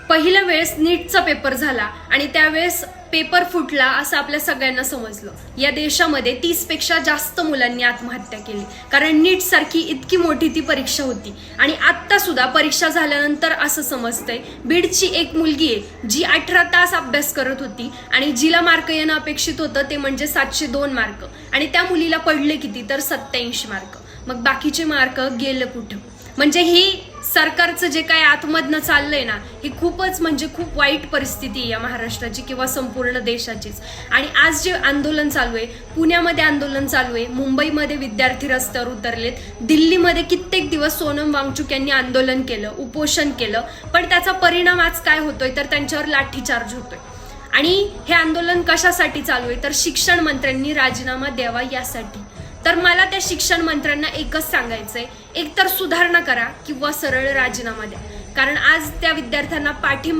पहिल्या वेळेस नीटचा पेपर झाला आणि त्यावेळेस पेपर फुटला असं आपल्या सगळ्यांना समजलं. या देशामध्ये 30 पेक्षा जास्त मुलांनी आत्महत्या केली, कारण नीट सारखी इतकी मोठी ती परीक्षा होती. आणि आत्ता सुद्धा परीक्षा झाल्यानंतर असं समजतंय बीडची एक मुलगी आहे जी 18 तास अभ्यास करत होती आणि जिला मार्क येणं अपेक्षित होतं ते म्हणजे 702 मार्क, आणि त्या मुलीला पडले किती तर 87 मार्क. मग बाकीचे मार्क गेलं कुठं? म्हणजे ही सरकारचं जे काय आतमधनं चाललंय ना, ही खूपच म्हणजे खूप वाईट परिस्थिती आहे या महाराष्ट्राची किंवा संपूर्ण देशाचीच. आणि आज जे आंदोलन चालू आहे, पुण्यामध्ये आंदोलन चालू आहे, मुंबईमध्ये विद्यार्थी रस्त्यावर उतरलेत, दिल्लीमध्ये कित्येक दिवस सोनम वांगचुक यांनी आंदोलन केलं, उपोषण केलं, पण त्याचा परिणाम आज काय होतोय तर त्यांच्यावर लाठीचार्ज होतोय. आणि हे आंदोलन कशासाठी चालू आहे तर शिक्षण मंत्र्यांनी राजीनामा द्यावा यासाठी. तर मला त्या शिक्षण मंत्र्यांना एकच सांगायचंय, एकतर सुधारणा करा किंवा सरळ राजीनामा द्या, कारण आज त्या विद्यार्थ्यांना पाठिंबा